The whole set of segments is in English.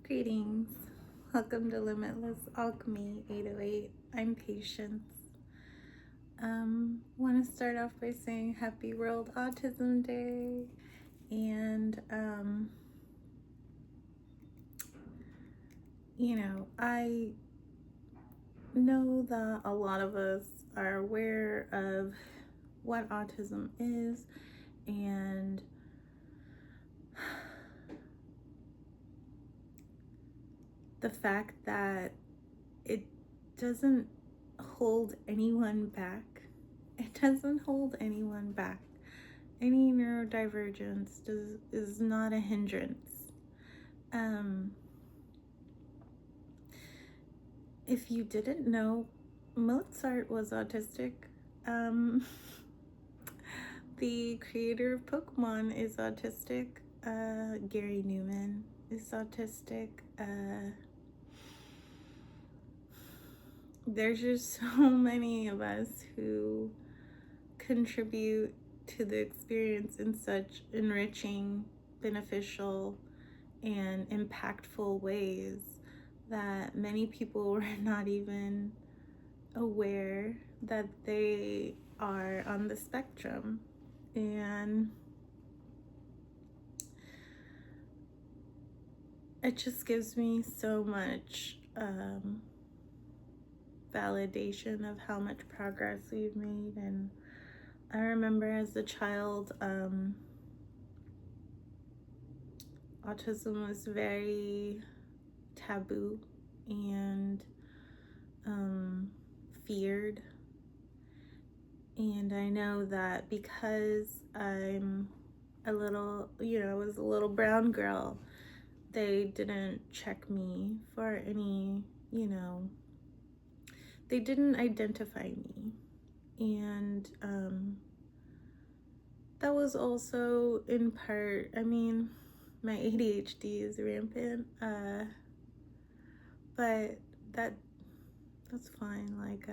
Greetings. Welcome to Limitless Alchemy 808. I'm Patience. Want to start off by saying Happy World Autism Day. And, I know that a lot of us are aware of what autism is and the fact that it doesn't hold anyone back. It doesn't hold anyone back. Any neurodivergence is not a hindrance. If you didn't know, Mozart was autistic. The creator of Pokemon is autistic. Gary Newman is autistic. There's just so many of us who contribute to the experience in such enriching, beneficial, and impactful ways that many people were not even aware that they are on the spectrum. And it just gives me so much validation of how much progress we've made. And I remember as a child, autism was very taboo and feared. And I know that because I'm a little, was a little brown girl, they didn't check me for any, they didn't identify me. And that was also in part, my ADHD is rampant, but that's fine. Like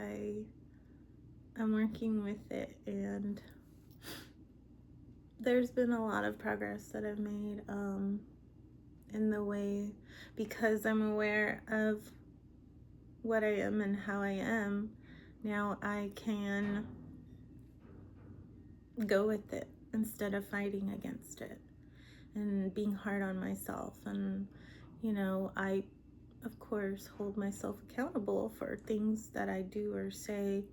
I'm working with it, and there's been a lot of progress that I've made in the way, because I'm aware of what I am and how I am. Now I can go with it instead of fighting against it and being hard on myself. And I of course hold myself accountable for things that I do or say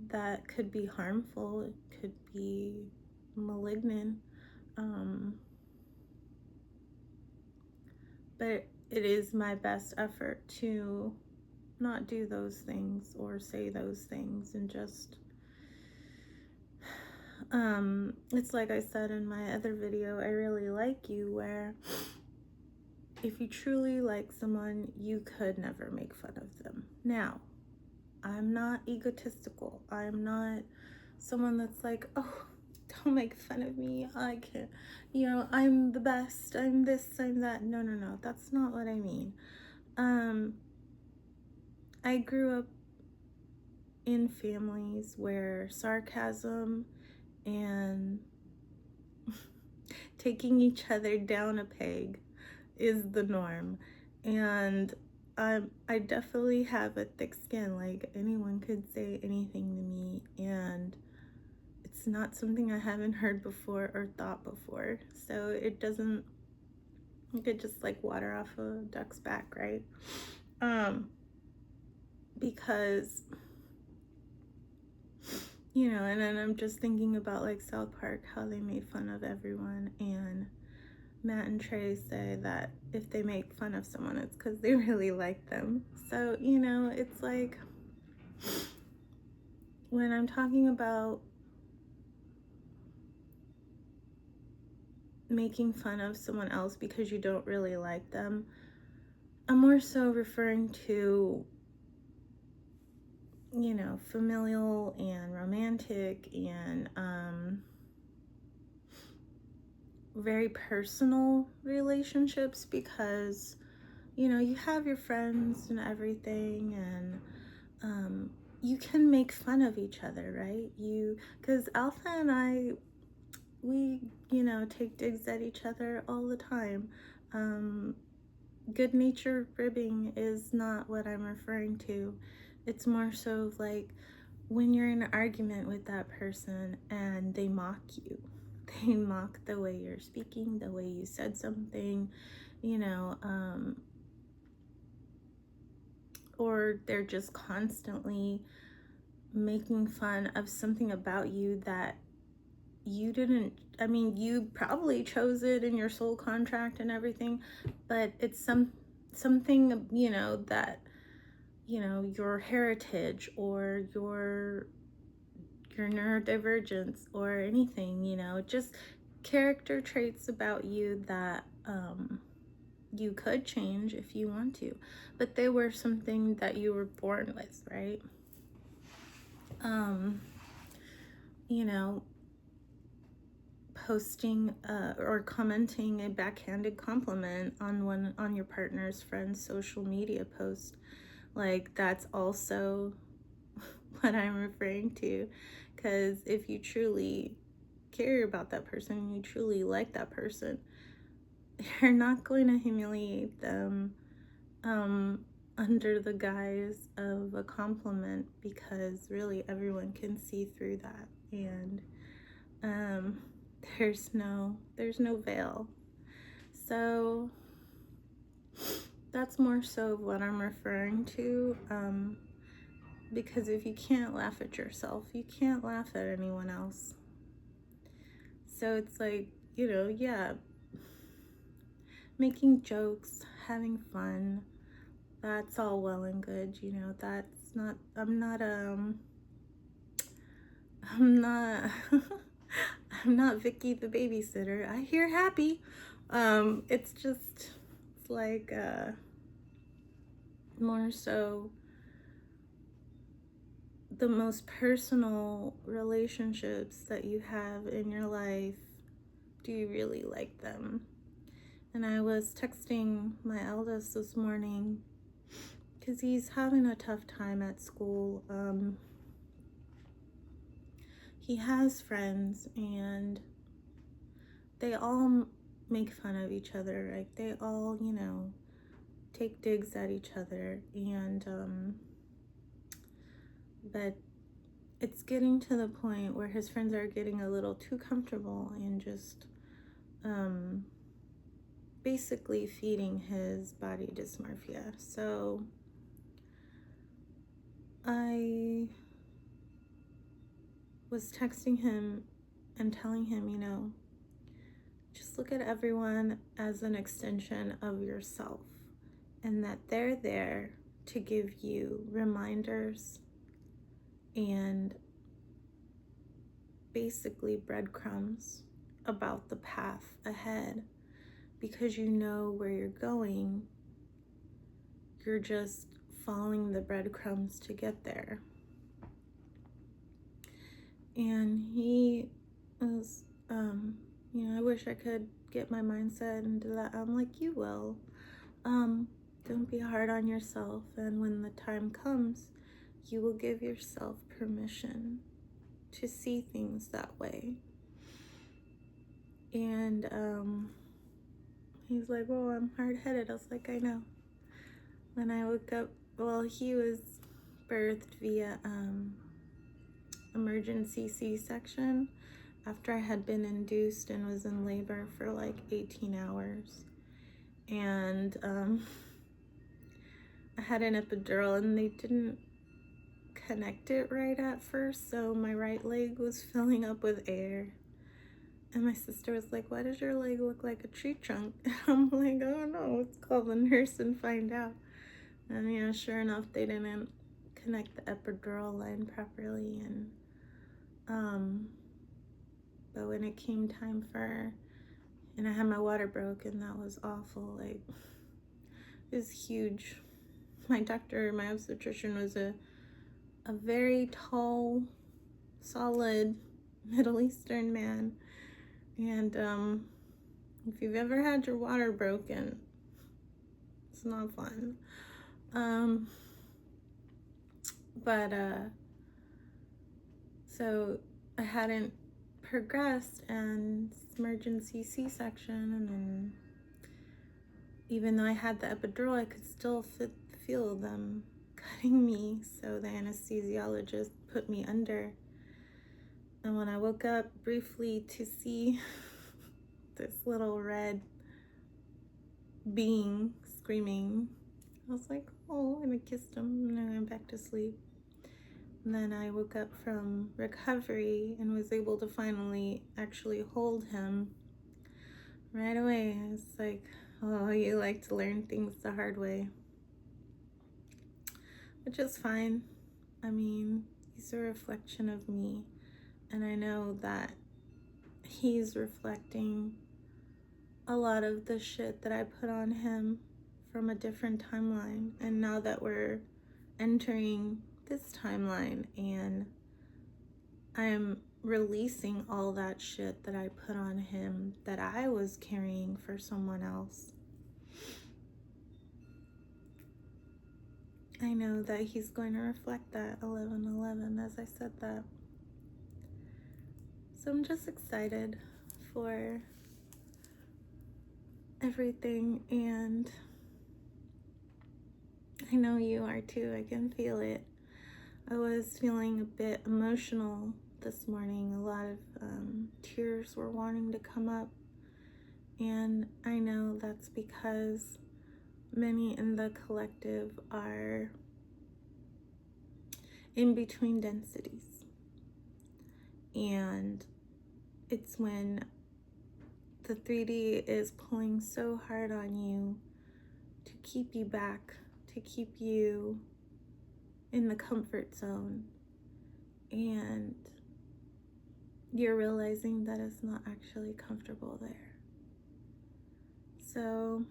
that could be harmful, it could be malignant, but it is my best effort to not do those things or say those things, and just it's like I said in my other video, I really like you, where if you truly like someone, you could never make fun of them. Now, I'm not egotistical. I'm not someone that's like, oh, don't make fun of me. I can't, I'm the best. I'm this, I'm that. No. That's not what I mean. I grew up in families where sarcasm and taking each other down a peg is the norm. And I definitely have a thick skin. Like, anyone could say anything to me, and it's not something I haven't heard before or thought before. So it doesn't, you could just like water off a duck's back, right? Because and then I'm just thinking about like South Park, how they made fun of everyone, and Matt and Trey say that if they make fun of someone, it's because they really like them. So, it's like, when I'm talking about making fun of someone else because you don't really like them, I'm more so referring to, familial and romantic and very personal relationships, because you have your friends and everything, and you can make fun of each other, right? Because Alpha and I, we take digs at each other all the time. good nature ribbing is not what I'm referring to. It's more so like when you're in an argument with that person and they mock you. They mock the way you're speaking, the way you said something, or they're just constantly making fun of something about you that you didn't, you probably chose it in your soul contract and everything, but it's something, that, your heritage or your neurodivergence or anything, just character traits about you that you could change if you want to, but they were something that you were born with, right? You know, posting or commenting a backhanded compliment on your partner's friend's social media post, like that's also what I'm referring to. Because if you truly care about that person, you truly like that person, you're not going to humiliate them under the guise of a compliment, because really everyone can see through that, and there's no veil. So that's more so what I'm referring to, because if you can't laugh at yourself, you can't laugh at anyone else. So it's like, yeah, making jokes, having fun, that's all well and good, that's not, I'm not I'm not Vicky the babysitter. I hear happy. It's just, it's like more so the most personal relationships that you have in your life. Do you really like them? And I was texting my eldest this morning because he's having a tough time at school. He has friends and they all make fun of each other. Like they all, take digs at each other, and but it's getting to the point where his friends are getting a little too comfortable and just basically feeding his body dysmorphia. So I was texting him and telling him, just look at everyone as an extension of yourself, and that they're there to give you reminders and basically breadcrumbs about the path ahead, because you know where you're going. You're just following the breadcrumbs to get there. And he was, I wish I could get my mindset into that. I'm like, you will. Don't be hard on yourself, and when the time comes, you will give yourself permission to see things that way. And he's like, oh, I'm hard-headed. I was like, I know. When I woke up, well, he was birthed via emergency C-section after I had been induced and was in labor for like 18 hours. And I had an epidural and they didn't connect it right at first, so my right leg was filling up with air. And my sister was like, why does your leg look like a tree trunk? And I'm like, oh no, let's call the nurse and find out. And sure enough, they didn't connect the epidural line properly, and but when it came time and I had my water broken, that was awful. Like, it was huge. My obstetrician was a very tall, solid Middle Eastern man, and if you've ever had your water broken, it's not fun. So I hadn't progressed, and emergency C-section, and then even though I had the epidural, I could still feel them cutting me. So the anesthesiologist put me under. And when I woke up briefly to see this little red being screaming, I was like, oh, and I kissed him and I went back to sleep. And then I woke up from recovery and was able to finally actually hold him right away. I was like, oh, you like to learn things the hard way. Which is fine. I mean, he's a reflection of me. And I know that he's reflecting a lot of the shit that I put on him from a different timeline. And now that we're entering this timeline and I'm releasing all that shit that I put on him that I was carrying for someone else, I know that he's going to reflect that 11/11 as I said that. So I'm just excited for everything, and I know you are too. I can feel it. I was feeling a bit emotional this morning. A lot of tears were wanting to come up, and I know that's because many in the collective are in between densities, and it's when the 3D is pulling so hard on you to keep you back, to keep you in the comfort zone, and you're realizing that it's not actually comfortable there. So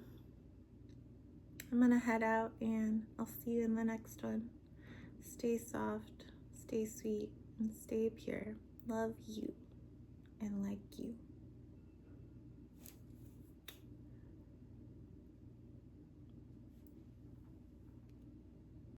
I'm gonna head out and I'll see you in the next one. Stay soft, stay sweet, and stay pure. Love you and like you.